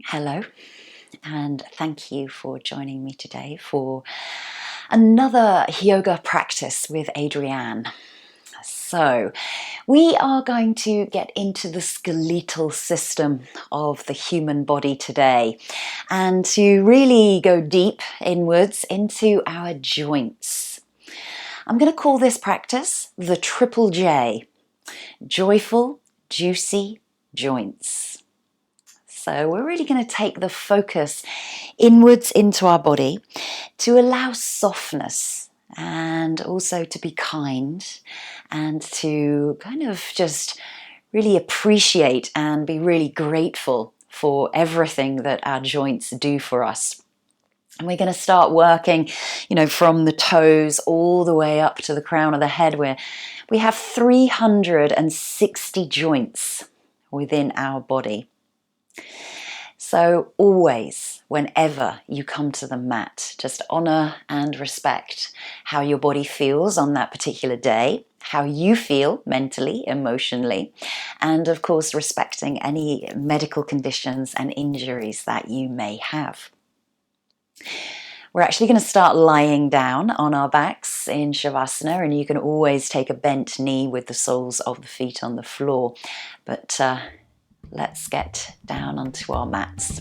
Hello, and thank you for joining me today for another yoga practice with Adrianne. So, we are going to get into the skeletal system of the human body today and to really go deep inwards into our joints. I'm going to call this practice the Triple J, joyful, juicy joints. So we're really going to take the focus inwards into our body to allow softness and also to be kind and to kind of just really appreciate and be really grateful for everything that our joints do for us. And we're going to start working, from the toes all the way up to the crown of the head, where we have 360 joints within our body. So always, whenever you come to the mat, just honor and respect how your body feels on that particular day, how you feel mentally, emotionally, and of course respecting any medical conditions and injuries that you may have. We're actually going to start lying down on our backs in Shavasana, and you can always take a bent knee with the soles of the feet on the floor. But let's get down onto our mats.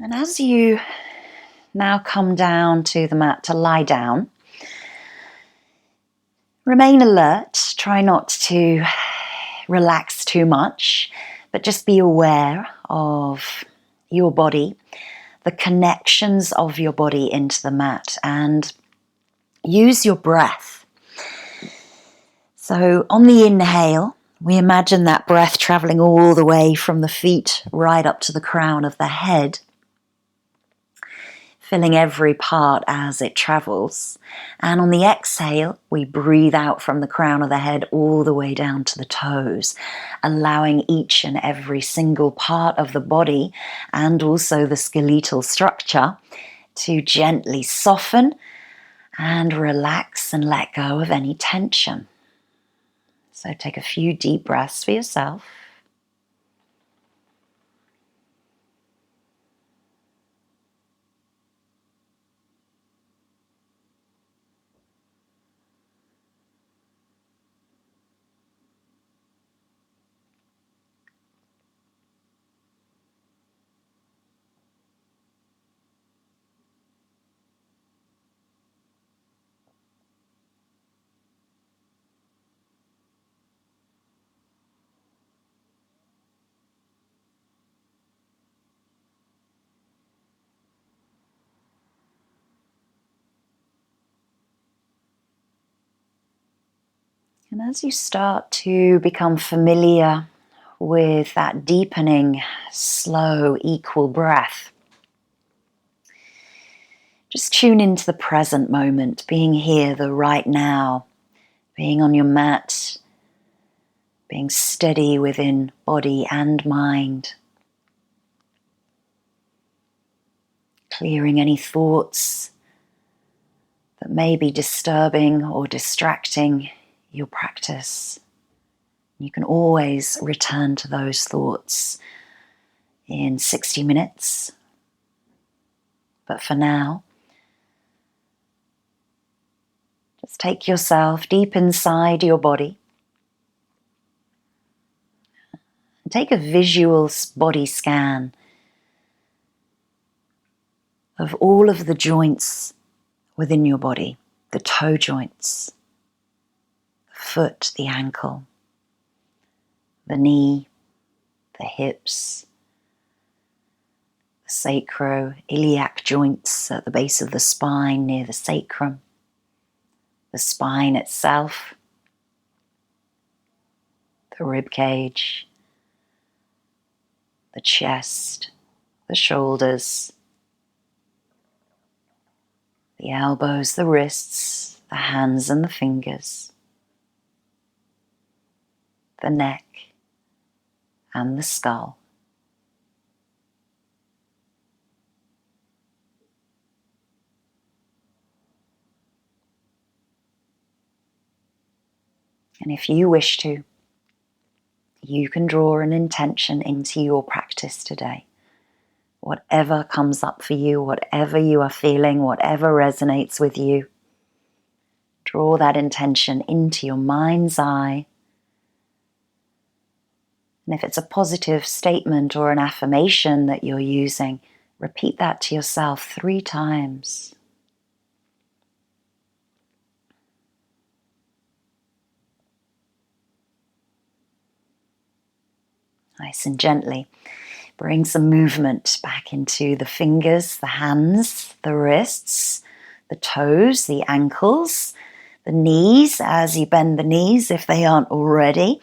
And as you now come down to the mat to lie down, remain alert. Try not to relax too much, but just be aware of your body, the connections of your body into the mat, and use your breath. So on the inhale, we imagine that breath traveling all the way from the feet right up to the crown of the head, filling every part as it travels. And on the exhale, we breathe out from the crown of the head all the way down to the toes, allowing each and every single part of the body and also the skeletal structure to gently soften and relax and let go of any tension. So take a few deep breaths for yourself. And as you start to become familiar with that deepening, slow, equal breath, just tune into the present moment, being here, the right now, being on your mat, being steady within body and mind, clearing any thoughts that may be disturbing or distracting your practice. You can always return to those thoughts in 60 minutes. But for now, just take yourself deep inside your body and take a visual body scan of all of the joints within your body, the toe joints, the foot, the ankle, the knee, the hips, the sacroiliac joints at the base of the spine near the sacrum, the spine itself, the rib cage, the chest, the shoulders, the elbows, the wrists, the hands and the fingers, the neck and the skull. And if you wish to, you can draw an intention into your practice today. Whatever comes up for you, whatever you are feeling, whatever resonates with you, draw that intention into your mind's eye. And if it's a positive statement or an affirmation that you're using, repeat that to yourself 3 times. Nice and gently. Bring some movement back into the fingers, the hands, the wrists, the toes, the ankles, the knees as you bend the knees if they aren't already.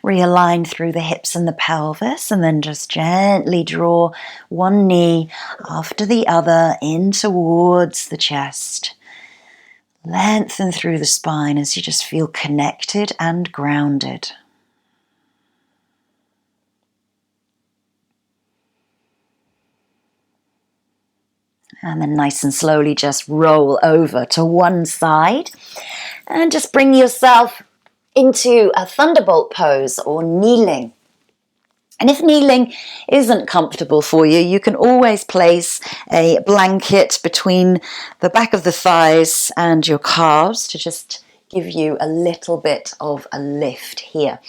Realign through the hips and the pelvis, and then just gently draw one knee after the other in towards the chest. Lengthen through the spine as you just feel connected and grounded. And then nice and slowly just roll over to one side and just bring yourself into a thunderbolt pose or kneeling. And if kneeling isn't comfortable for you, you can always place a blanket between the back of the thighs and your calves to just give you a little bit of a lift here.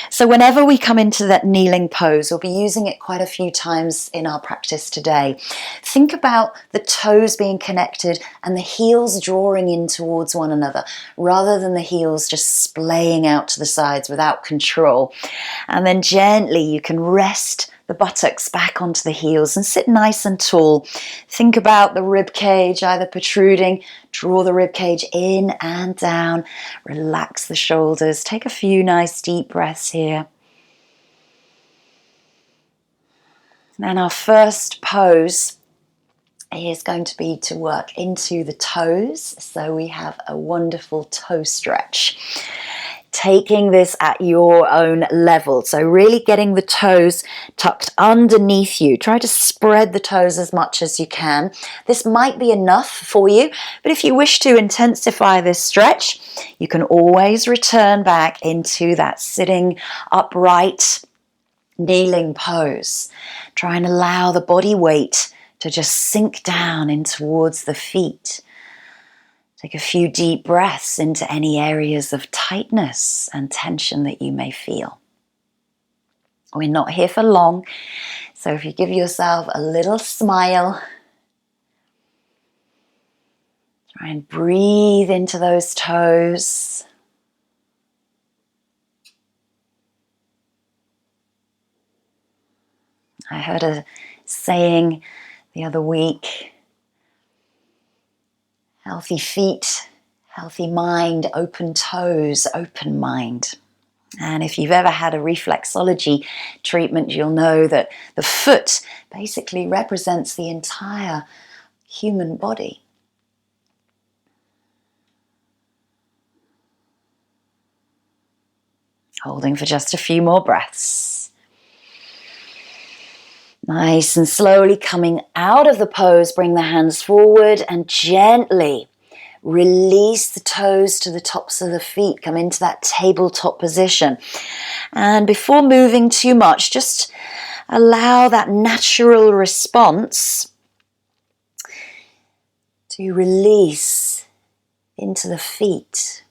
So whenever we come into that kneeling pose, we'll be using it quite a few times in our practice today. Think about the toes being connected and the heels drawing in towards one another, rather than the heels just splaying out to the sides without control. And then gently you can rest the buttocks back onto the heels and sit nice and tall. Think about the rib cage either protruding. Draw the rib cage in and down. Relax the shoulders. Take a few nice deep breaths here. And our first pose is going to be to work into the toes. So we have a wonderful toe stretch. Taking this at your own level. So really getting the toes tucked underneath you. Try to spread the toes as much as you can. This might be enough for you, but if you wish to intensify this stretch, you can always return back into that sitting upright, kneeling pose. Try and allow the body weight to just sink down in towards the feet. Take a few deep breaths into any areas of tightness and tension that you may feel. We're not here for long, so if you give yourself a little smile, try and breathe into those toes. I heard a saying the other week, healthy feet, healthy mind, open toes, open mind. And if you've ever had a reflexology treatment, you'll know that the foot basically represents the entire human body. Holding for just a few more breaths. Nice and slowly coming out of the pose, bring the hands forward and gently release the toes to the tops of the feet. Come into that tabletop position. And before moving too much, just allow that natural response to release into the feet.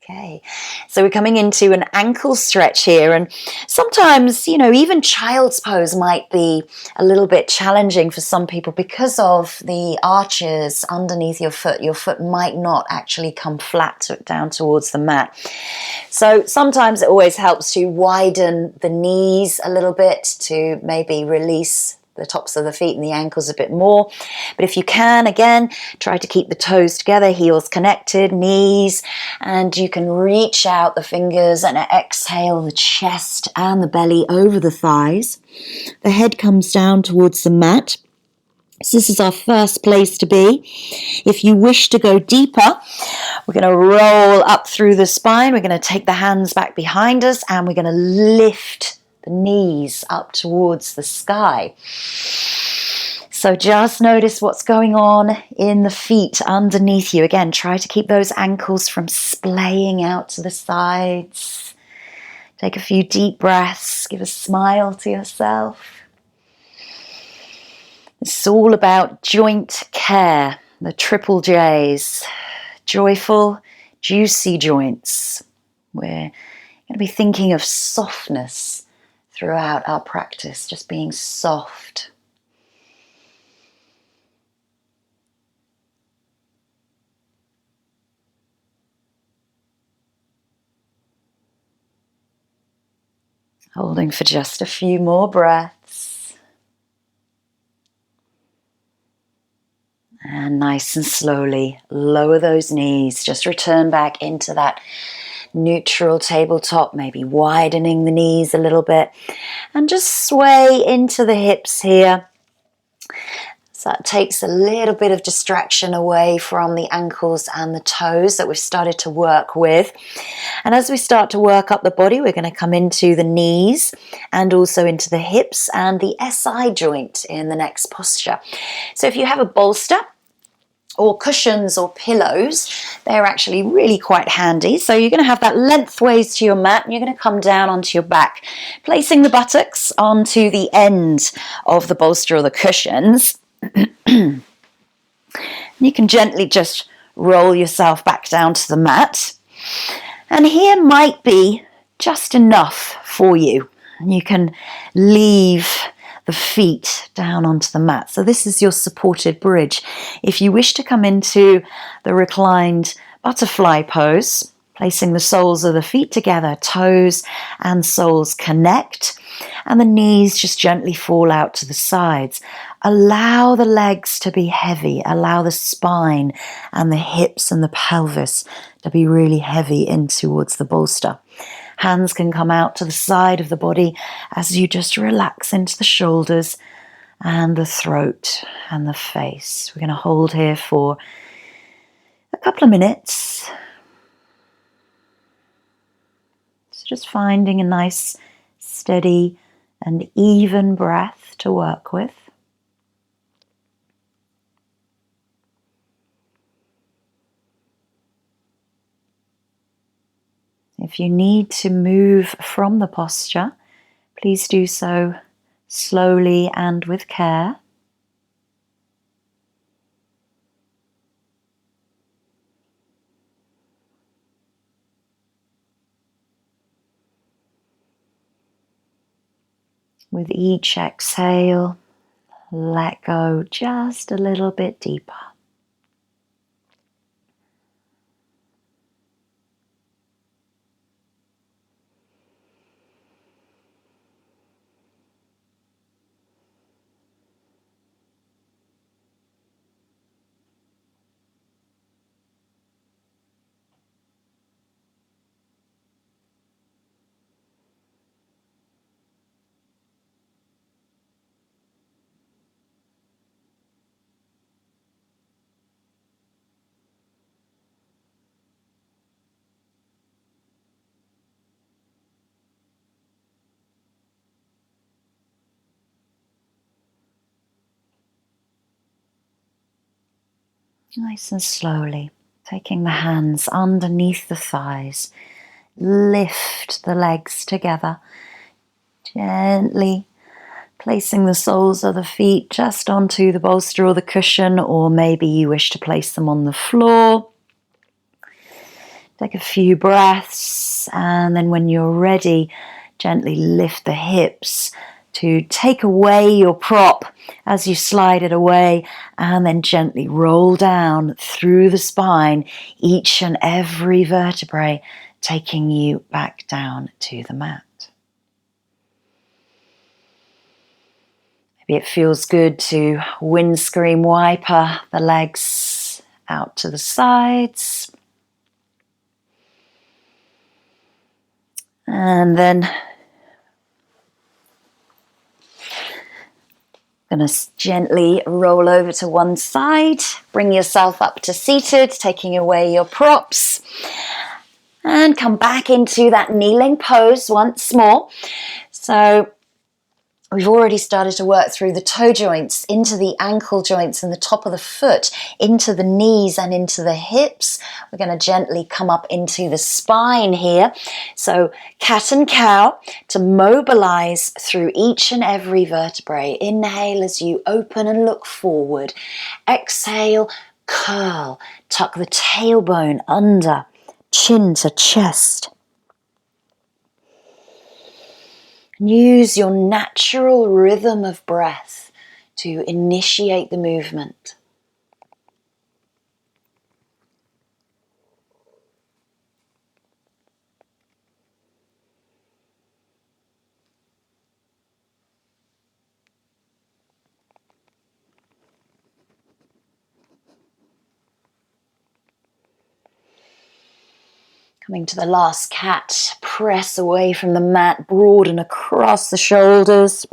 Okay, so we're coming into an ankle stretch here, and sometimes, even child's pose might be a little bit challenging for some people because of the arches underneath your foot. Your foot might not actually come flat down towards the mat. So sometimes it always helps to widen the knees a little bit to maybe release the tops of the feet and the ankles a bit more. But if you can, again, try to keep the toes together, heels connected, knees, and you can reach out the fingers and exhale the chest and the belly over the thighs. The head comes down towards the mat. So this is our first place to be. If you wish to go deeper, we're going to roll up through the spine. We're going to take the hands back behind us and we're going to lift the knees up towards the sky. So just notice what's going on in the feet underneath you. Again, try to keep those ankles from splaying out to the sides. Take a few deep breaths. Give a smile to yourself. It's all about joint care, the triple J's. Joyful, juicy joints. We're going to be thinking of softness throughout our practice, just being soft. Holding for just a few more breaths. And nice and slowly lower those knees. Just return back into that neutral tabletop, maybe widening the knees a little bit. And just sway into the hips here. So that takes a little bit of distraction away from the ankles and the toes that we've started to work with. And as we start to work up the body, we're going to come into the knees and also into the hips and the SI joint in the next posture. So if you have a bolster or cushions or pillows, they're actually really quite handy. So you're going to have that lengthways to your mat and you're going to come down onto your back, placing the buttocks onto the end of the bolster or the cushions. You can gently just roll yourself back down to the mat. And here might be just enough for you. You can leave the feet down onto the mat. So this is your supported bridge. If you wish to come into the reclined butterfly pose, placing the soles of the feet together, toes and soles connect, and the knees just gently fall out to the sides. Allow the legs to be heavy. Allow the spine and the hips and the pelvis to be really heavy in towards the bolster. Hands can come out to the side of the body as you just relax into the shoulders and the throat and the face. We're going to hold here for a couple of minutes. So just finding a nice, steady and even breath to work with. If you need to move from the posture, please do so slowly and with care. With each exhale, let go just a little bit deeper. Nice and slowly, taking the hands underneath the thighs, lift the legs together, gently placing the soles of the feet just onto the bolster or the cushion, or maybe you wish to place them on the floor. Take a few breaths, and then when you're ready, gently lift the hips to take away your prop as you slide it away, and then gently roll down through the spine, each and every vertebrae, taking you back down to the mat. Maybe it feels good to windscreen wiper the legs out to the sides. And then going to gently roll over to one side, bring yourself up to seated, taking away your props, and come back into that kneeling pose once more. So We've already started to work through the toe joints, into the ankle joints and the top of the foot, into the knees and into the hips. We're going to gently come up into the spine here. So cat and cow to mobilize through each and every vertebrae. Inhale as you open and look forward. Exhale, curl, tuck the tailbone under, chin to chest. Use your natural rhythm of breath to initiate the movement. Coming to the last cat, press away from the mat, broaden across the shoulders.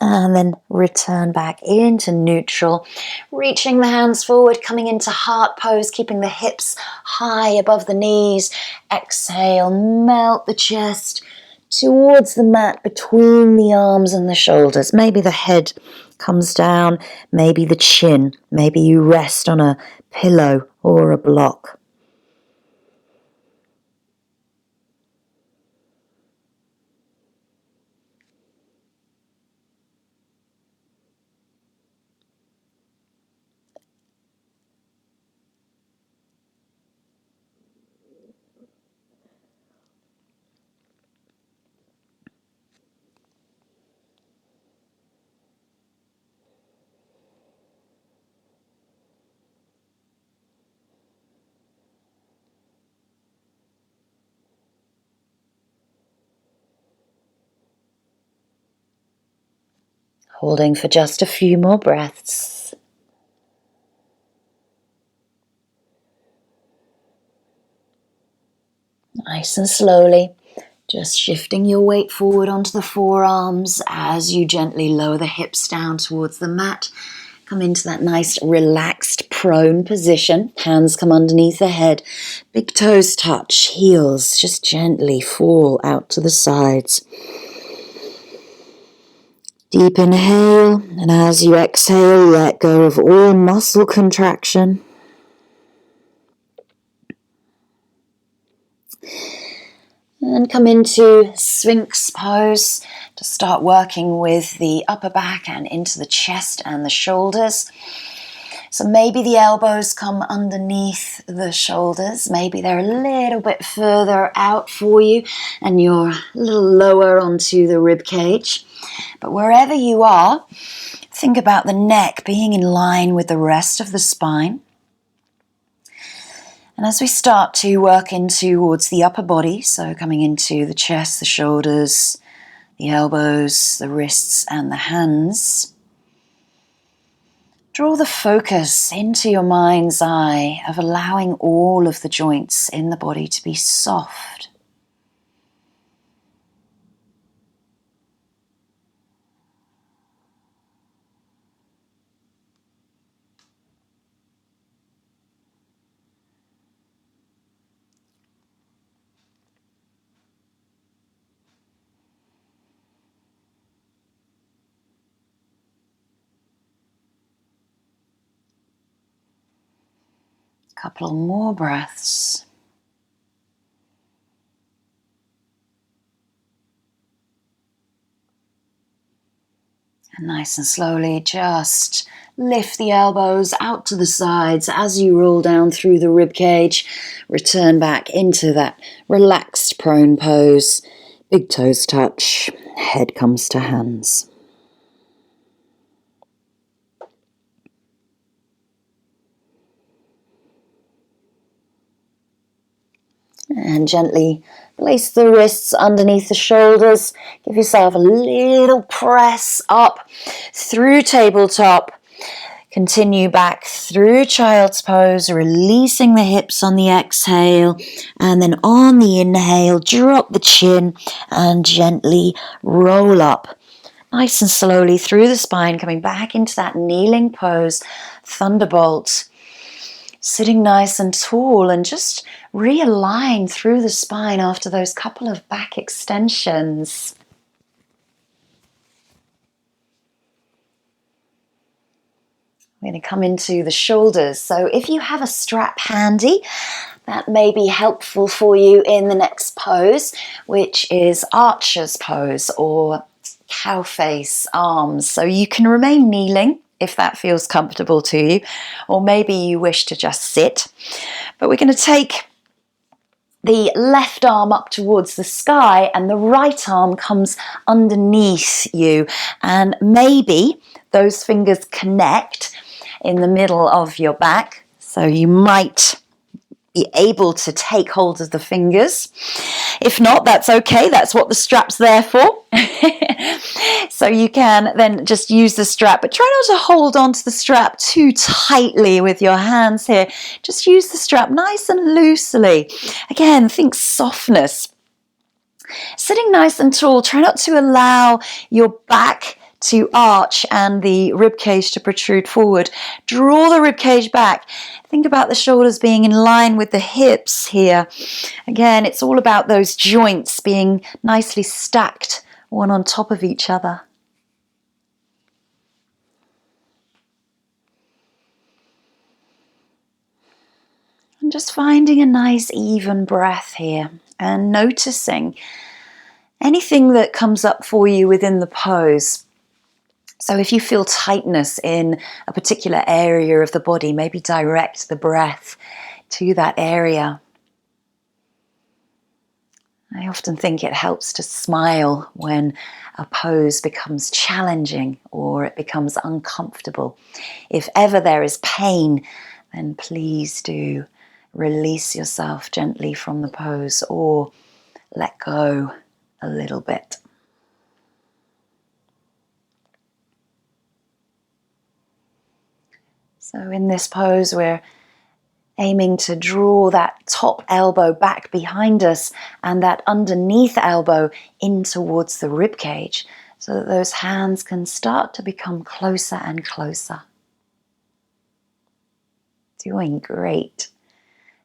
And then return back into neutral, reaching the hands forward, coming into heart pose, keeping the hips high above the knees. Exhale, melt the chest towards the mat between the arms and the shoulders. Maybe the head comes down, maybe the chin, maybe you rest on a pillow or a block. Holding for just a few more breaths. Nice and slowly, just shifting your weight forward onto the forearms as you gently lower the hips down towards the mat. Come into that nice relaxed prone position. Hands come underneath the head. Big toes touch, heels just gently fall out to the sides. Deep inhale, and as you exhale, let go of all muscle contraction. And come into Sphinx pose to start working with the upper back and into the chest and the shoulders. So maybe the elbows come underneath the shoulders, maybe they're a little bit further out for you and you're a little lower onto the rib cage. But wherever you are, think about the neck being in line with the rest of the spine. And as we start to work in towards the upper body, so coming into the chest, the shoulders, the elbows, the wrists and the hands, draw the focus into your mind's eye of allowing all of the joints in the body to be soft. Couple more breaths. And nice and slowly just lift the elbows out to the sides as you roll down through the rib cage. Return back into that relaxed prone pose. Big toes touch, head comes to hands. And gently place the wrists underneath the shoulders. Give yourself a little press up through tabletop. Continue back through child's pose, releasing the hips on the exhale. And then on the inhale, drop the chin and gently roll up. Nice and slowly through the spine, coming back into that kneeling pose, thunderbolt. Sitting nice and tall and just realign through the spine after those couple of back extensions. We're going to come into the shoulders. So if you have a strap handy, that may be helpful for you in the next pose, which is archer's pose or cow face arms. So you can remain kneeling if that feels comfortable to you, or maybe you wish to just sit. But we're going to take the left arm up towards the sky and the right arm comes underneath you, and maybe those fingers connect in the middle of your back. So you might be able to take hold of the fingers. If not, that's okay. That's what the strap's there for. So you can then just use the strap, but try not to hold onto the strap too tightly with your hands here. Just use the strap nice and loosely. Again, think softness. Sitting nice and tall, try not to allow your back to arch and the rib cage to protrude forward. Draw the rib cage back. Think about the shoulders being in line with the hips here. Again, it's all about those joints being nicely stacked, one on top of each other. And just finding a nice even breath here and noticing anything that comes up for you within the pose. So if you feel tightness in a particular area of the body, maybe direct the breath to that area. I often think it helps to smile when a pose becomes challenging or it becomes uncomfortable. If ever there is pain, then please do release yourself gently from the pose or let go a little bit. So in this pose, we're aiming to draw that top elbow back behind us and that underneath elbow in towards the rib cage so that those hands can start to become closer and closer. Doing great.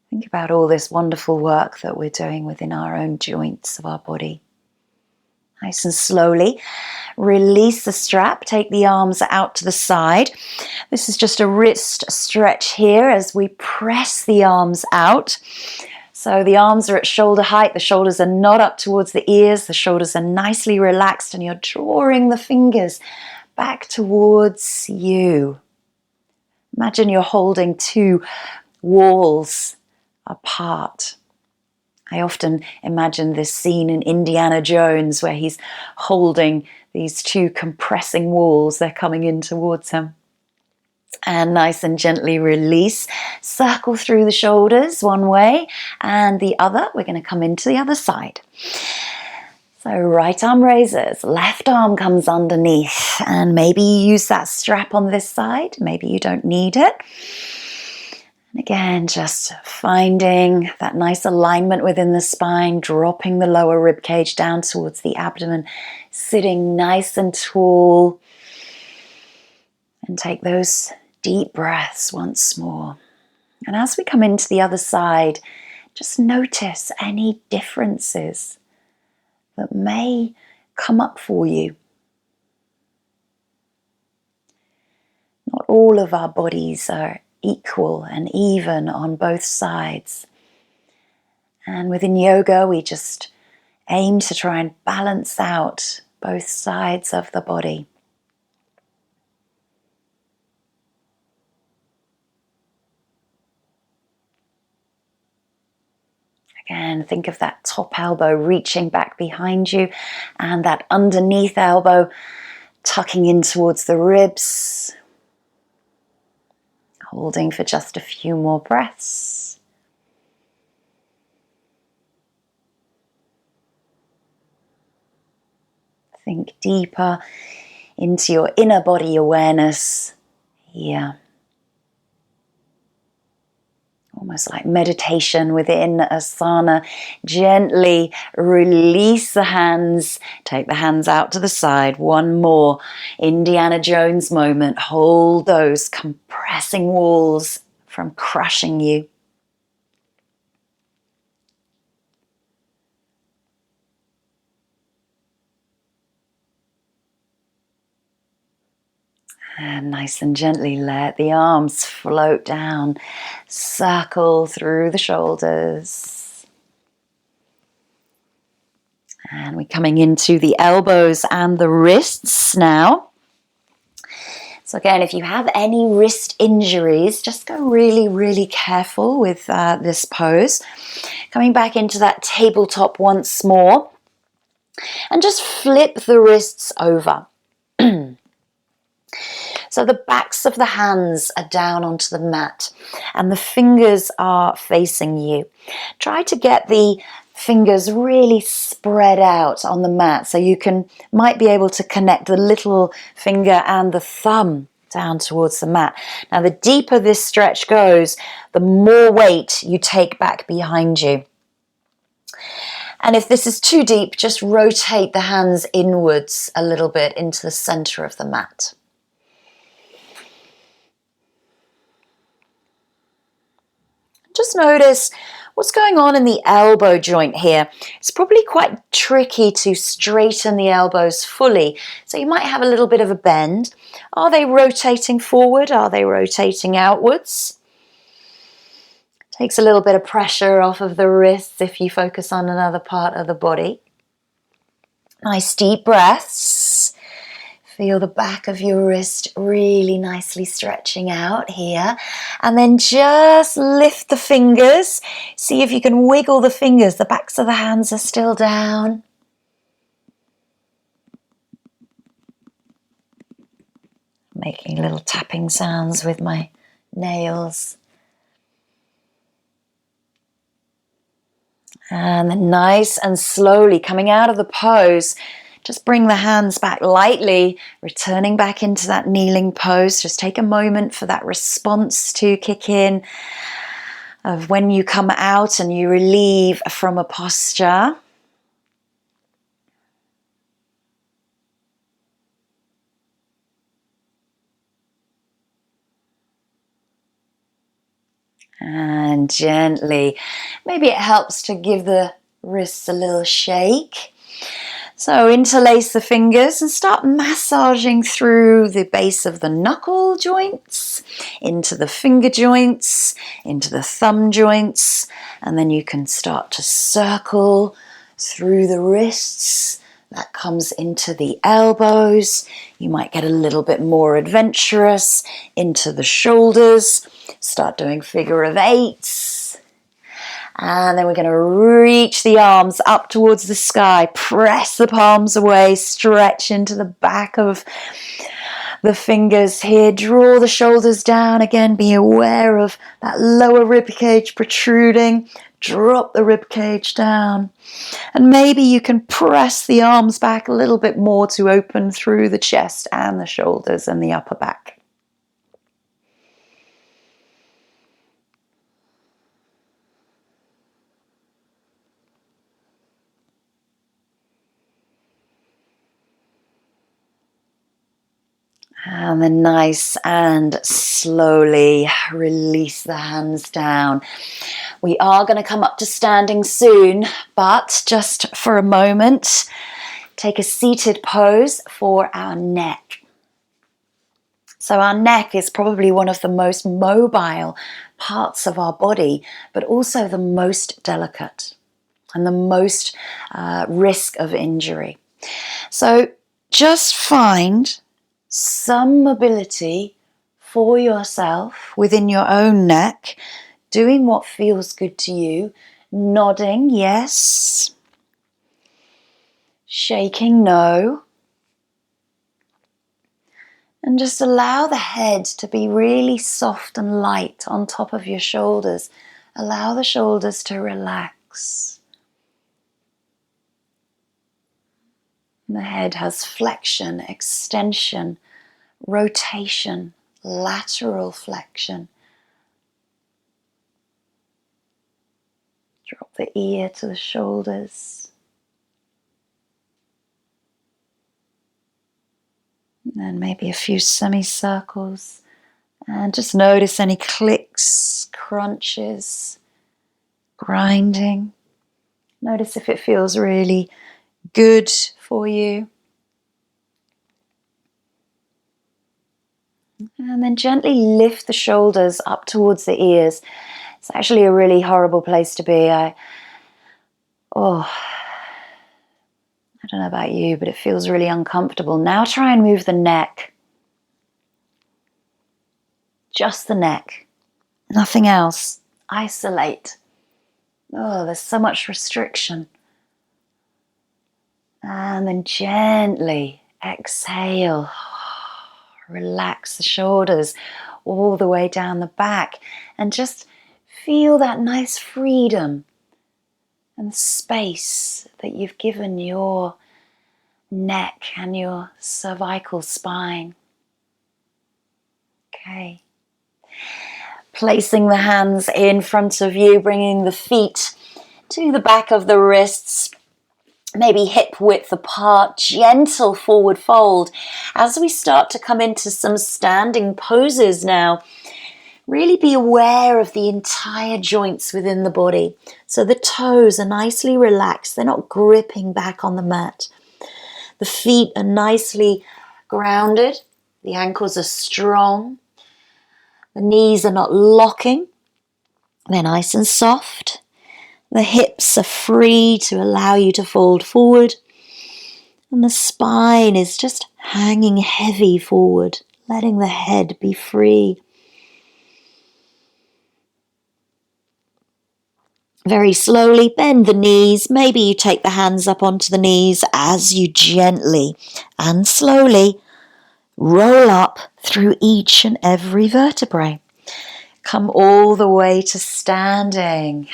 Think about all this wonderful work that we're doing within our own joints of our body. Nice and slowly, release the strap, take the arms out to the side. This is just a wrist stretch here as we press the arms out. So the arms are at shoulder height, the shoulders are not up towards the ears, the shoulders are nicely relaxed, and you're drawing the fingers back towards you. Imagine you're holding two walls apart. I often imagine this scene in Indiana Jones where he's holding these two compressing walls. They're coming in towards him. And nice and gently release. Circle through the shoulders one way and the other. We're going to come into the other side. So right arm raises, left arm comes underneath, and maybe you use that strap on this side. Maybe you don't need it. And again, just finding that nice alignment within the spine, dropping the lower rib cage down towards the abdomen, sitting nice and tall. And take those deep breaths once more. And as we come into the other side, just notice any differences that may come up for you. Not all of our bodies are equal and even on both sides. And within yoga, we just aim to try and balance out both sides of the body. Again, think of that top elbow reaching back behind you and that underneath elbow tucking in towards the ribs. Holding for just a few more breaths. Think deeper into your inner body awareness here. Almost like meditation within asana. Gently release the hands. Take the hands out to the side. One more Indiana Jones moment. Hold those compressing walls from crushing you. And nice and gently let the arms float down, circle through the shoulders. And we're coming into the elbows and the wrists now. So again, if you have any wrist injuries, just go really, really careful with this pose. Coming back into that tabletop once more. And just flip the wrists over. So the backs of the hands are down onto the mat and the fingers are facing you. Try to get the fingers really spread out on the mat so you might be able to connect the little finger and the thumb down towards the mat. Now the deeper this stretch goes, the more weight you take back behind you. And if this is too deep, just rotate the hands inwards a little bit into the center of the mat. Just notice what's going on in the elbow joint here. It's probably quite tricky to straighten the elbows fully, so you might have a little bit of a bend. Are they rotating forward? Are they rotating outwards? Takes a little bit of pressure off of the wrists if you focus on another part of the body. Nice deep breaths. Feel the back of your wrist really nicely stretching out here. And then just lift the fingers. See if you can wiggle the fingers. The backs of the hands are still down. Making little tapping sounds with my nails. And then nice and slowly coming out of the pose, just bring the hands back lightly, returning back into that kneeling pose. Just take a moment for that response to kick in of when you come out and you relieve from a posture. And gently, maybe it helps to give the wrists a little shake. So interlace the fingers and start massaging through the base of the knuckle joints, into the finger joints, into the thumb joints, and then you can start to circle through the wrists. That comes into the elbows. You might get a little bit more adventurous into the shoulders. Start doing figure of eights. And then we're going to reach the arms up towards the sky. Press the palms away. Stretch into the back of the fingers here. Draw the shoulders down. Again, be aware of that lower rib cage protruding. Drop the rib cage down. And maybe you can press the arms back a little bit more to open through the chest and the shoulders and the upper back. And then nice and slowly release the hands down. We are going to come up to standing soon, but just for a moment, take a seated pose for our neck. So our neck is probably one of the most mobile parts of our body, but also the most delicate and the most risk of injury. So just find some mobility for yourself within your own neck, doing what feels good to you, nodding yes, shaking no, and just allow the head to be really soft and light on top of your shoulders. Allow the shoulders to relax. And the head has flexion, extension, rotation, lateral flexion. Drop the ear to the shoulders. And then maybe a few semicircles. And just notice any clicks, crunches, grinding. Notice if it feels really good for you. And then gently lift the shoulders up towards the ears. It's actually a really horrible place to be. I don't know about you, but it feels really uncomfortable. Now try and move the neck. Just the neck. Nothing else. Isolate. Oh, there's so much restriction. And then gently exhale. Relax the shoulders all the way down the back. And just feel that nice freedom and space that you've given your neck and your cervical spine. Okay. Placing the hands in front of you, bringing the feet to the back of the wrists, maybe hip width apart, gentle forward fold. As we start to come into some standing poses now, really be aware of the entire joints within the body. So the toes are nicely relaxed. They're not gripping back on the mat. The feet are nicely grounded. The ankles are strong. The knees are not locking. They're nice and soft. The hips are free to allow you to fold forward. And the spine is just hanging heavy forward, letting the head be free. Very slowly bend the knees. Maybe you take the hands up onto the knees as you gently and slowly roll up through each and every vertebrae. Come all the way to standing.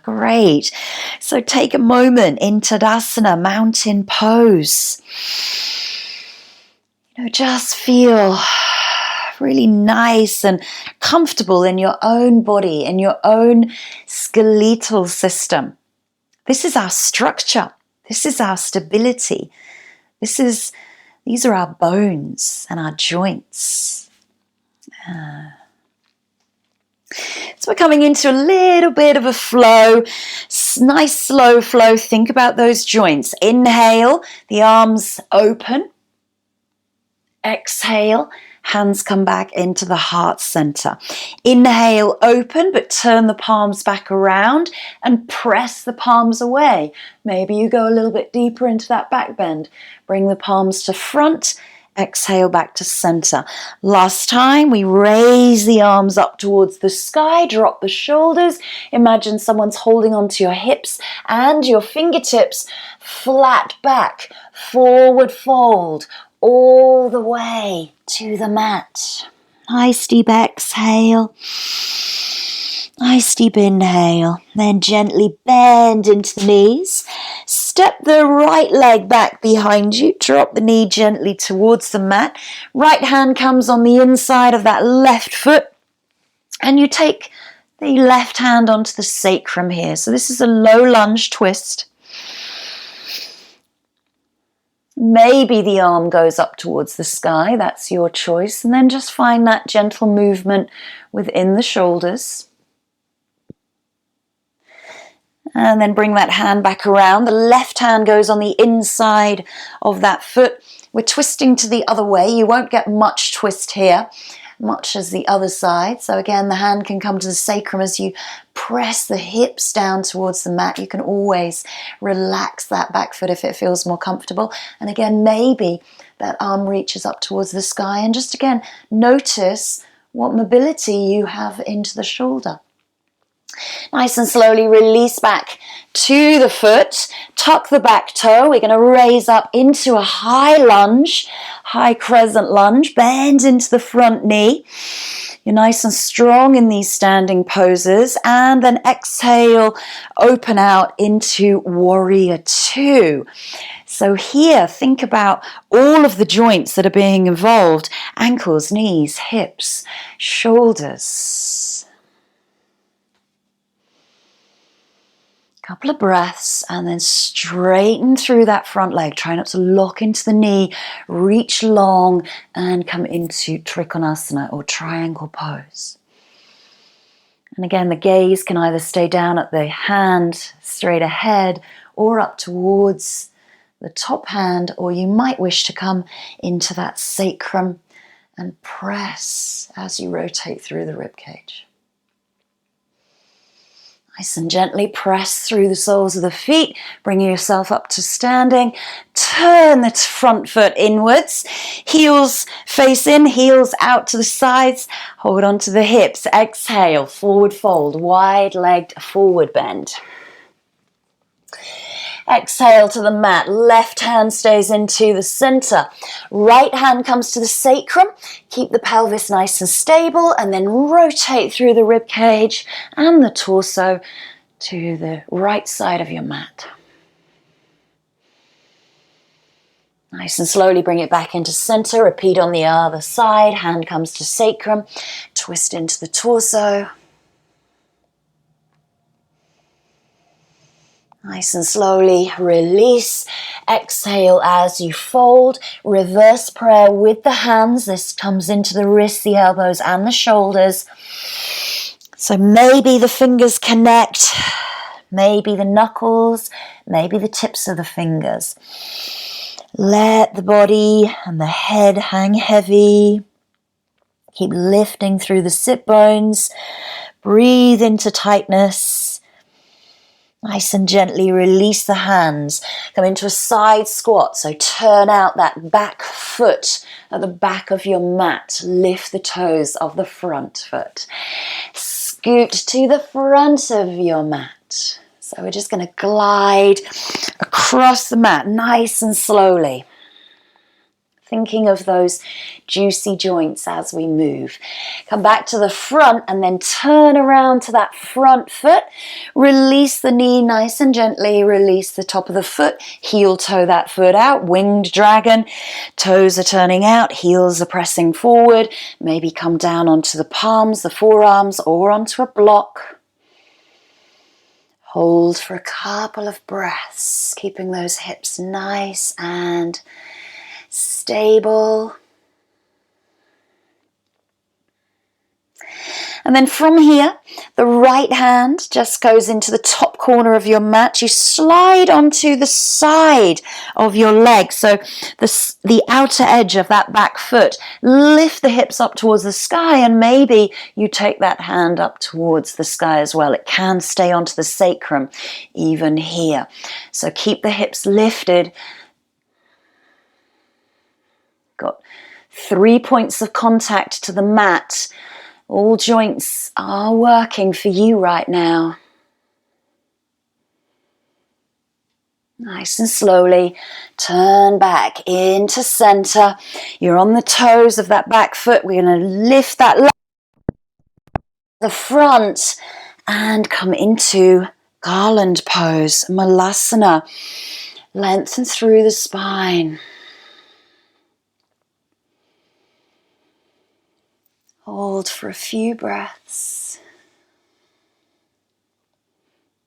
Great. So take a moment in Tadasana, mountain pose. Just feel really nice and comfortable in your own body, in your own skeletal system. This is our structure. This is our stability. These are our bones and our joints. So we're coming into a little bit of a flow, nice slow flow. Think about those joints. Inhale, the arms open. Exhale, hands come back into the heart center. Inhale, open, but turn the palms back around and press the palms away. Maybe you go a little bit deeper into that back bend. Bring the palms to front. Exhale back to center. Last time, we raise the arms up towards the sky, drop the shoulders. Imagine someone's holding onto your hips and your fingertips flat back, forward fold, all the way to the mat. Nice deep exhale. Nice deep inhale. Then gently bend into the knees. Step the right leg back behind you. Drop the knee gently towards the mat. Right hand comes on the inside of that left foot. And you take the left hand onto the sacrum here. So this is a low lunge twist. Maybe the arm goes up towards the sky. That's your choice. And then just find that gentle movement within the shoulders. And then bring that hand back around. The left hand goes on the inside of that foot. We're twisting to the other way. You won't get much twist here, much as the other side. So again, the hand can come to the sacrum as you press the hips down towards the mat. You can always relax that back foot if it feels more comfortable. And again, maybe that arm reaches up towards the sky. And just again, notice what mobility you have into the shoulder. Nice and slowly release back to the foot. Tuck the back toe. We're going to raise up into a high lunge, high crescent lunge. Bend into the front knee. You're nice and strong in these standing poses. And then exhale, open out into warrior two. So here, think about all of the joints that are being involved. Ankles, knees, hips, shoulders. Couple of breaths and then straighten through that front leg. Try not to lock into the knee. Reach long and come into Trikonasana or triangle pose. And again, the gaze can either stay down at the hand straight ahead or up towards the top hand, or you might wish to come into that sacrum and press as you rotate through the ribcage. Nice and gently press through the soles of the feet, bringing yourself up to standing. Turn the front foot inwards, heels face in, heels out to the sides. Hold on to the hips. Exhale, forward fold, wide-legged forward bend. Exhale to the mat. Left hand stays into the center. Right hand comes to the sacrum. Keep the pelvis nice and stable, and then rotate through the rib cage and the torso to the right side of your mat. Nice and slowly bring it back into center. Repeat on the other side. Hand comes to sacrum. Twist into the torso. Nice and slowly release. Exhale as you fold. Reverse prayer with the hands. This comes into the wrists, the elbows, and the shoulders. So maybe the fingers connect, maybe the knuckles, maybe the tips of the fingers. Let the body and the head hang heavy. Keep lifting through the sit bones. Breathe into tightness. Nice and gently release the hands. Come into a side squat. So turn out that back foot at the back of your mat. Lift the toes of the front foot. Scoot to the front of your mat. So we're just going to glide across the mat nice and slowly. Thinking of those juicy joints as we move. Come back to the front and then turn around to that front foot. Release the knee nice and gently. Release the top of the foot. Heel toe that foot out. Winged dragon. Toes are turning out. Heels are pressing forward. Maybe come down onto the palms, the forearms, or onto a block. Hold for a couple of breaths. Keeping those hips nice and stable. And then from here, the right hand just goes into the top corner of your mat. You slide onto the side of your leg. So the outer edge of that back foot. Lift the hips up towards the sky, and maybe you take that hand up towards the sky as well. It can stay onto the sacrum even here. So keep the hips lifted. Got 3 points of contact to the mat. All joints are working for you right now. Nice and slowly turn back into center. You're on the toes of that back foot. We're going to lift that leg to the front and come into garland pose, malasana. Lengthen through the spine. Hold for a few breaths.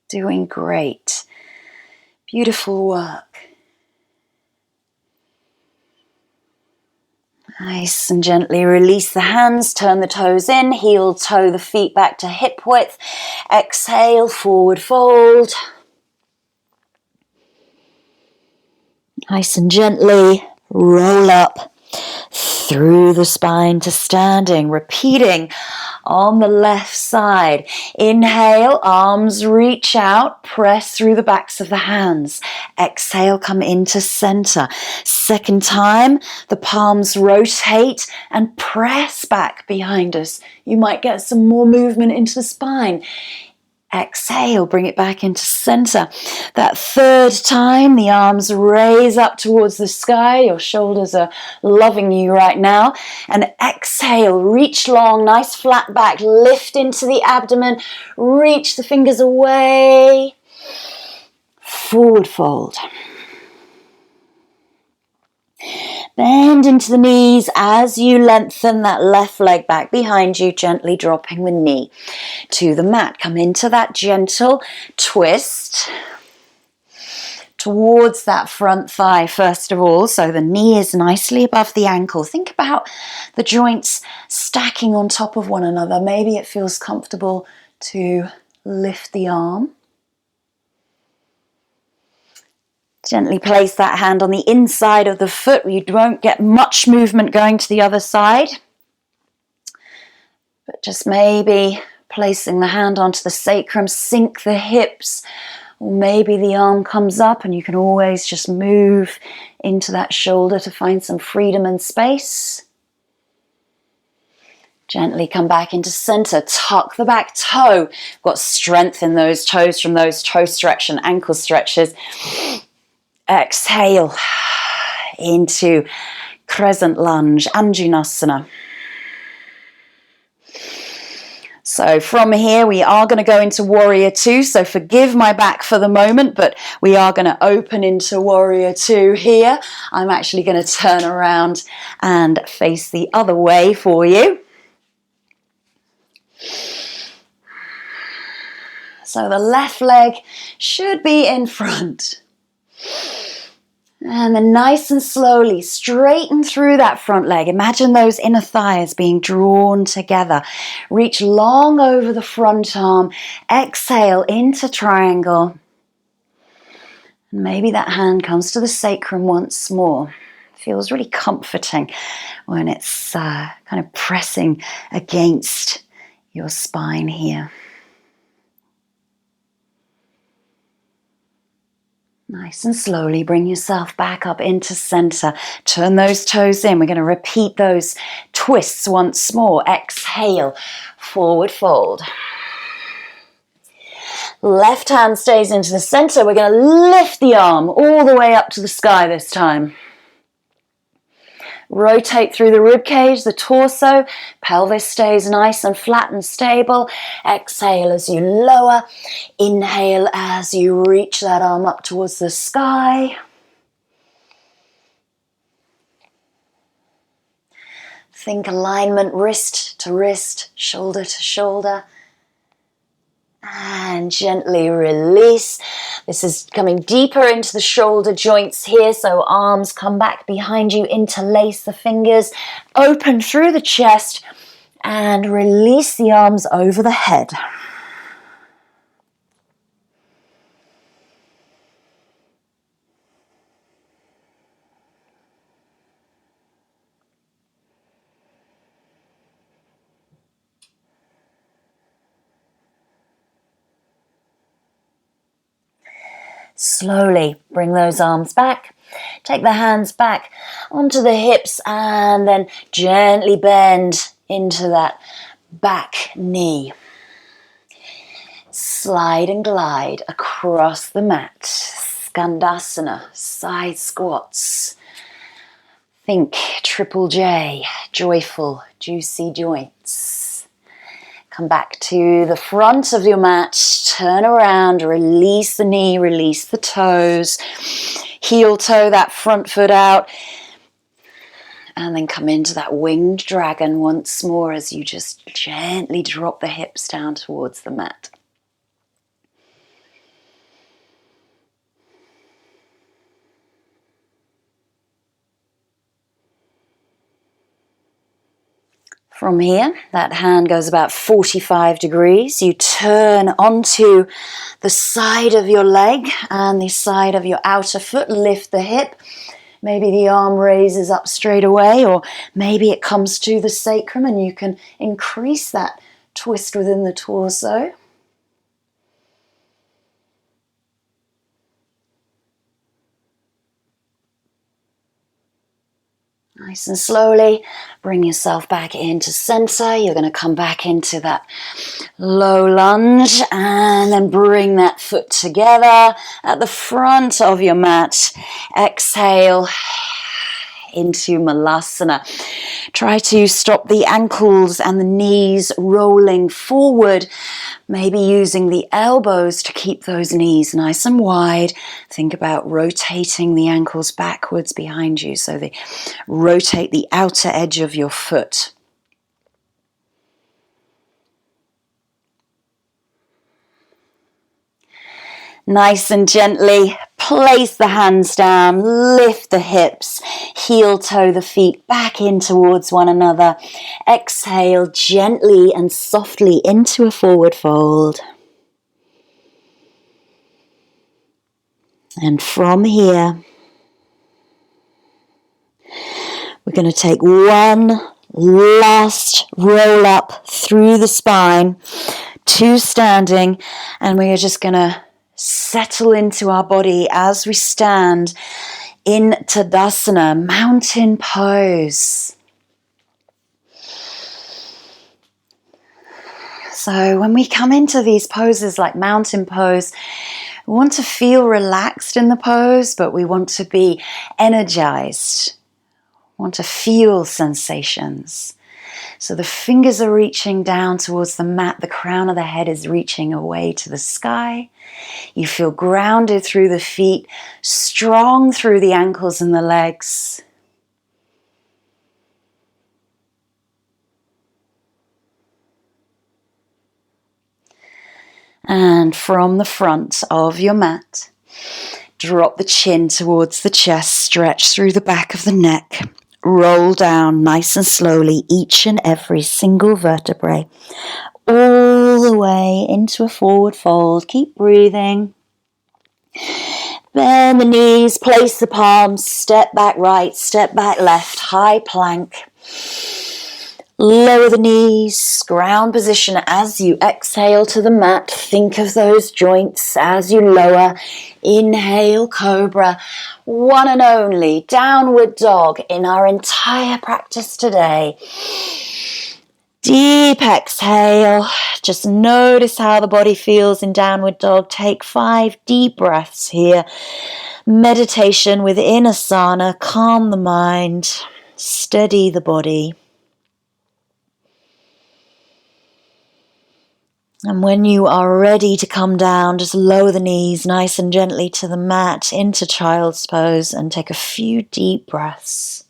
Doing great. Beautiful work. Nice and gently release the hands, turn the toes in, heel toe the feet back to hip width. Exhale, forward fold. Nice and gently roll up through the spine to standing, repeating on the left side. Inhale, arms reach out, press through the backs of the hands. Exhale, come into center. Second time, the palms rotate and press back behind us. You might get some more movement into the spine. Exhale, bring it back into center. That third time, the arms raise up towards the sky. Your shoulders are loving you right now. And exhale, reach long, nice flat back. Lift into the abdomen. Reach the fingers away. Forward fold. Bend into the knees as you lengthen that left leg back behind you, gently dropping the knee to the mat. Come into that gentle twist towards that front thigh first of all, so the knee is nicely above the ankle. Think about the joints stacking on top of one another. Maybe it feels comfortable to lift the arm. Gently place that hand on the inside of the foot. You won't get much movement going to the other side, but just maybe placing the hand onto the sacrum, sink the hips, or maybe the arm comes up and you can always just move into that shoulder to find some freedom and space. Gently come back into center, tuck the back toe. Got strength in those toes from those toe stretch and ankle stretches. Exhale into Crescent Lunge, Anjanasana. So from here we are going to go into Warrior Two. So forgive my back for the moment, but we are going to open into Warrior Two here. I'm actually going to turn around and face the other way for you. So the left leg should be in front. And then nice and slowly straighten through that front leg. Imagine those inner thighs being drawn together. Reach long over the front arm. Exhale into triangle. And maybe that hand comes to the sacrum once more. Feels really comforting when it's kind of pressing against your spine here. Nice and slowly bring yourself back up into center. Turn those toes in. We're going to repeat those twists once more. Exhale, forward fold. Left hand stays into the center. We're going to lift the arm all the way up to the sky this time. Rotate through the rib cage, the torso. Pelvis stays nice and flat and stable. Exhale as you lower. Inhale as you reach that arm up towards the sky. Think alignment, wrist to wrist, shoulder to shoulder. And gently release. This is coming deeper into the shoulder joints here, so arms come back behind you, interlace the fingers, open through the chest, and release the arms over the head. Slowly bring those arms back. Take the hands back onto the hips and then gently bend into that back knee. Slide and glide across the mat. Skandasana, side squats. Think Triple J, joyful, juicy joints. Come back to the front of your mat, turn around, release the knee, release the toes, heel toe that front foot out, and then come into that winged dragon once more as you just gently drop the hips down towards the mat. From here, that hand goes about 45 degrees. You turn onto the side of your leg and the side of your outer foot. Lift the hip. Maybe the arm raises up straight away, or maybe it comes to the sacrum and you can increase that twist within the torso. Nice and slowly bring yourself back into center. You're going to come back into that low lunge and then bring that foot together at the front of your mat. Exhale into Malasana. Try to stop the ankles and the knees rolling forward, maybe using the elbows to keep those knees nice and wide. Think about rotating the ankles backwards behind you so they rotate the outer edge of your foot. Nice and gently place the hands down, lift the hips, heel toe the feet back in towards one another. Exhale gently and softly into a forward fold. And from here, we're going to take one last roll up through the spine to standing, and we are just going to settle into our body as we stand in Tadasana, mountain pose. So when we come into these poses like mountain pose, we want to feel relaxed in the pose, but we want to be energized. We want to feel sensations. So the fingers are reaching down towards the mat, the crown of the head is reaching away to the sky. You feel grounded through the feet, strong through the ankles and the legs. And from the front of your mat, drop the chin towards the chest, stretch through the back of the neck, roll down nice and slowly each and every single vertebrae, all the way into a forward fold. Keep breathing. Bend the knees, place the palms, step back right, step back left, high plank. Lower the knees, ground position as you exhale to the mat. Think of those joints as you lower. Inhale, cobra. One and only downward dog in our entire practice today. Deep exhale. Just notice how the body feels in downward dog. Take 5 deep breaths here. Meditation within asana. Calm the mind. Steady the body. And when you are ready to come down, just lower the knees nice and gently to the mat into child's pose and take a few deep breaths.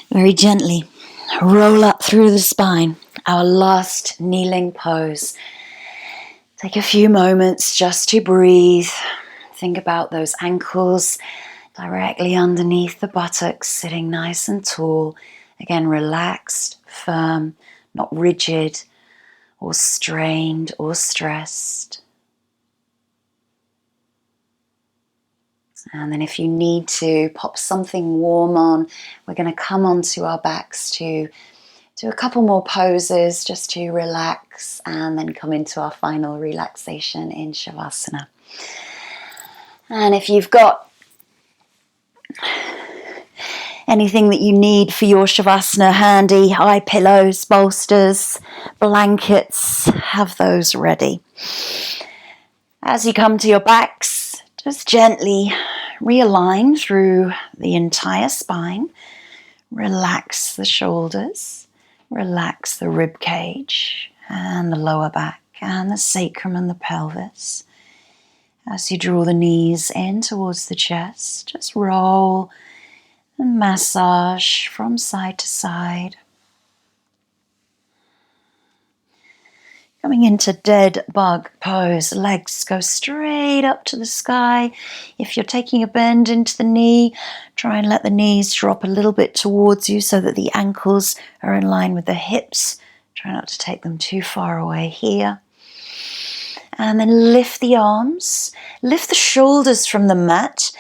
Very gently roll up through the spine, our last kneeling pose. Take a few moments just to breathe. Think about those ankles directly underneath the buttocks, sitting nice and tall. Again, relaxed, firm, not rigid or strained or stressed. And then if you need to pop something warm on, we're going to come onto our backs to do a couple more poses just to relax and then come into our final relaxation in Shavasana. And if you've got anything that you need for your Shavasana handy, eye pillows, bolsters, blankets, have those ready. As you come to your backs, just gently realign through the entire spine. Relax the shoulders, relax the rib cage and the lower back and the sacrum and the pelvis. As you draw the knees in towards the chest, just roll and massage from side to side. Coming into dead bug pose, legs go straight up to the sky. If you're taking a bend into the knee, try and let the knees drop a little bit towards you so that the ankles are in line with the hips. Try not to take them too far away here. And then lift the arms, lift the shoulders from the mat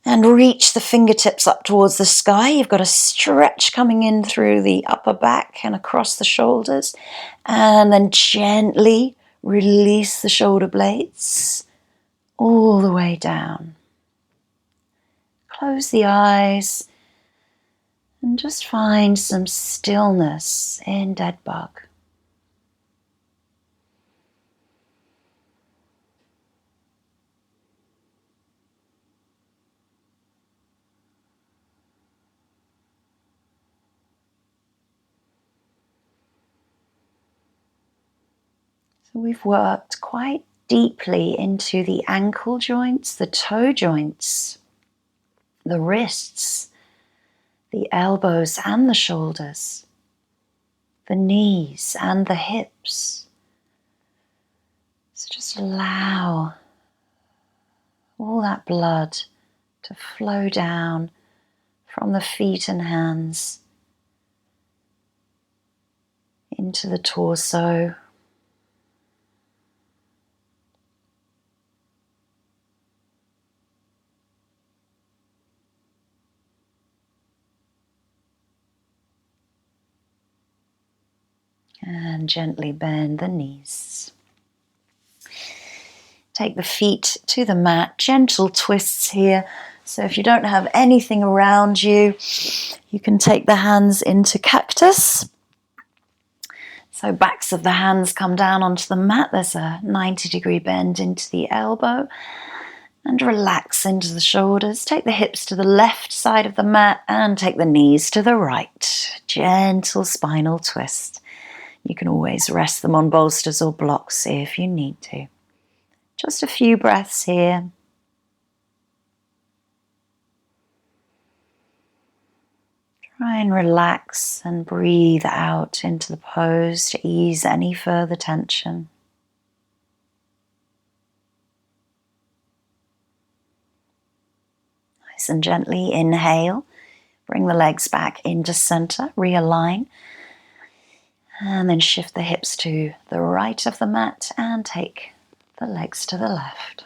and reach the fingertips up towards the sky. You've got a stretch coming in through the upper back and across the shoulders. And then gently release the shoulder blades all the way down. Close the eyes and just find some stillness in dead bug. So we've worked quite deeply into the ankle joints, the toe joints, the wrists, the elbows and the shoulders, the knees and the hips. So just allow all that blood to flow down from the feet and hands into the torso. And gently bend the knees. Take the feet to the mat, gentle twists here. So if you don't have anything around you, you can take the hands into cactus. So backs of the hands come down onto the mat. There's a 90-degree bend into the elbow. And relax into the shoulders. Take the hips to the left side of the mat and take the knees to the right. Gentle spinal twist. You can always rest them on bolsters or blocks if you need to. Just a few breaths here. Try and relax and breathe out into the pose to ease any further tension. Nice and gently inhale. Bring the legs back into center, realign. And then shift the hips to the right of the mat and take the legs to the left.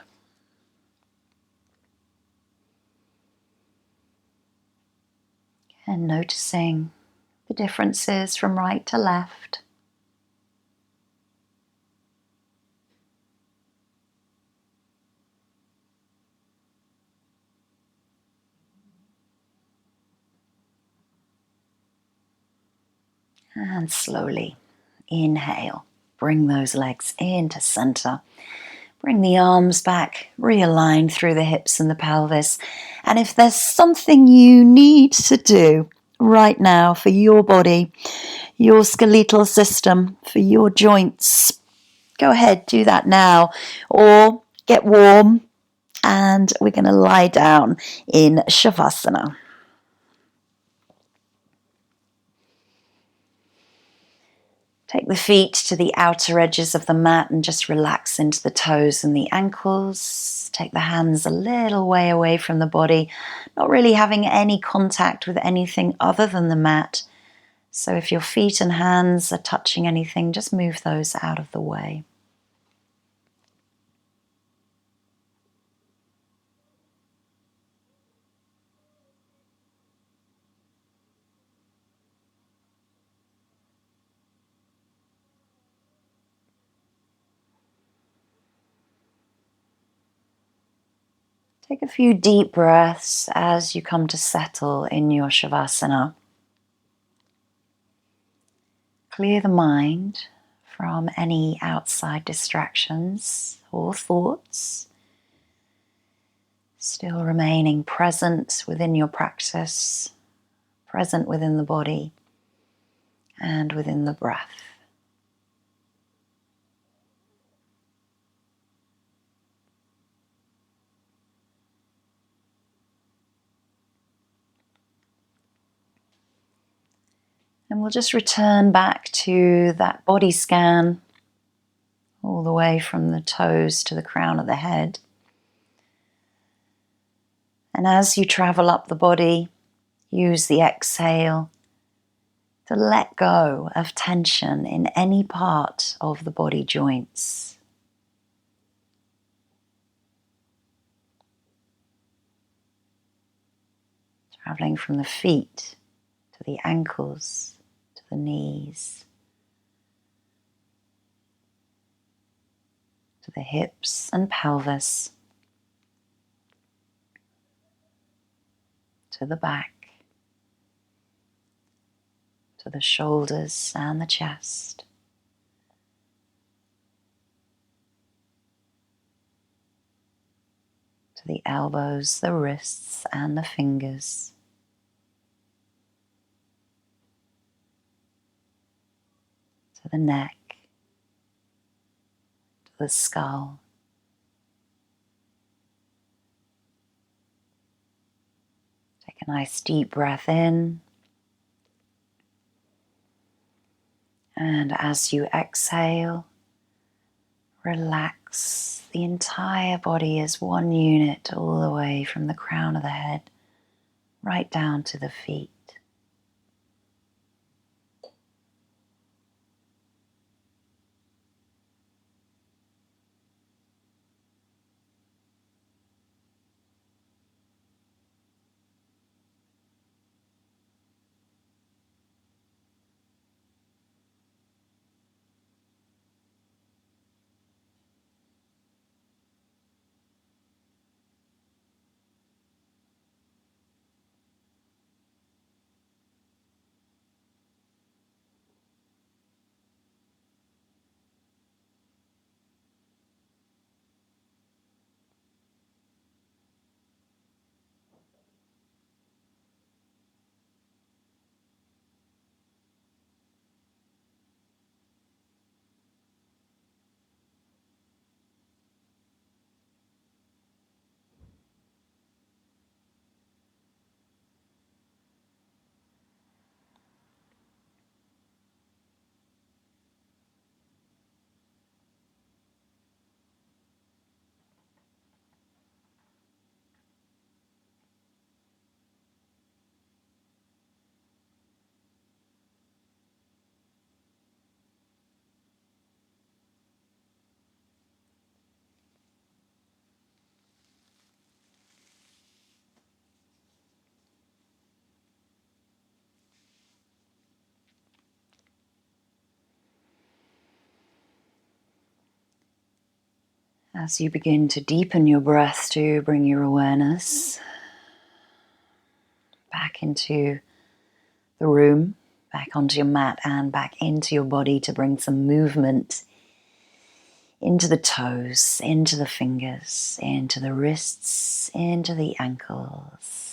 And noticing the differences from right to left. And slowly inhale. Bring those legs into center. Bring the arms back, realign through the hips and the pelvis. And if there's something you need to do right now for your body, your skeletal system, for your joints, go ahead, do that now. Or get warm and we're going to lie down in Shavasana. Take the feet to the outer edges of the mat and just relax into the toes and the ankles. Take the hands a little way away from the body, not really having any contact with anything other than the mat. So if your feet and hands are touching anything, just move those out of the way. Take a few deep breaths as you come to settle in your Shavasana. Clear the mind from any outside distractions or thoughts. Still remaining present within your practice, present within the body and within the breath. And we'll just return back to that body scan all the way from the toes to the crown of the head. And as you travel up the body, use the exhale to let go of tension in any part of the body joints. Traveling from the feet to the ankles, to the knees, to the hips and pelvis, to the back, to the shoulders and the chest, to the elbows, the wrists and the fingers, to the neck, to the skull Take a nice deep breath in. And as you exhale, relax the entire body as one unit all the way from the crown of the head right down to the feet. As you begin to deepen your breath to bring your awareness back into the room, back onto your mat and back into your body to bring some movement into the toes, into the fingers, into the wrists, into the ankles.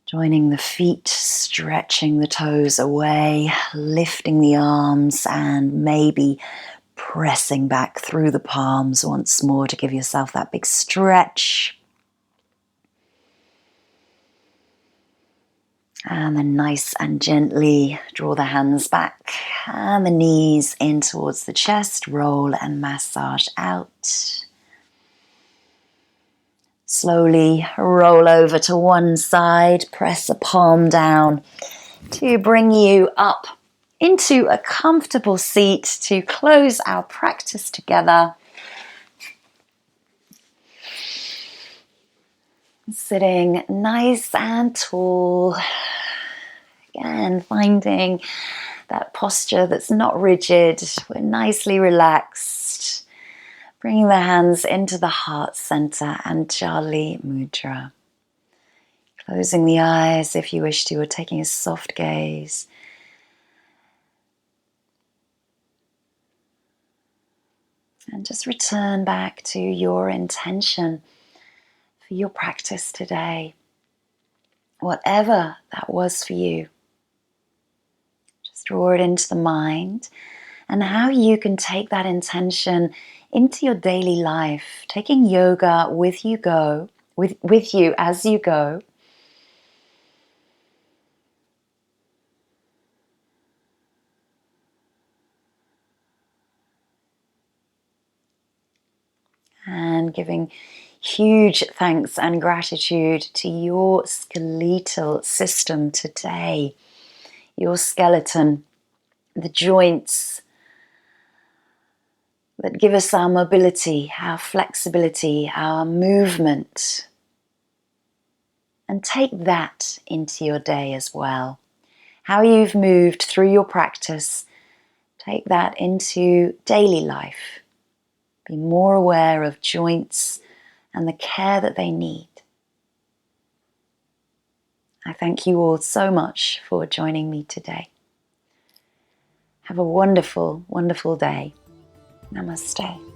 Joining the feet, stretching the toes away, lifting the arms and maybe pressing back through the palms once more to give yourself that big stretch. And then nice and gently draw the hands back and the knees in towards the chest, roll and massage out. Slowly roll over to one side, press a palm down to bring you up into a comfortable seat to close our practice together. Sitting nice and tall. Again, finding that posture that's not rigid. We're nicely relaxed. Bringing the hands into the heart center and Jali Mudra. Closing the eyes if you wish to, or taking a soft gaze. And just return back to your intention for your practice today. Whatever that was for you. Just draw it into the mind and how you can take that intention into your daily life, taking yoga with you as you go. And giving huge thanks and gratitude to your skeletal system today, your skeleton, the joints that give us our mobility, our flexibility, our movement. And take that into your day as well. How you've moved through your practice, take that into daily life. Be more aware of joints and the care that they need. I thank you all so much for joining me today. Have a wonderful, wonderful day. Namaste.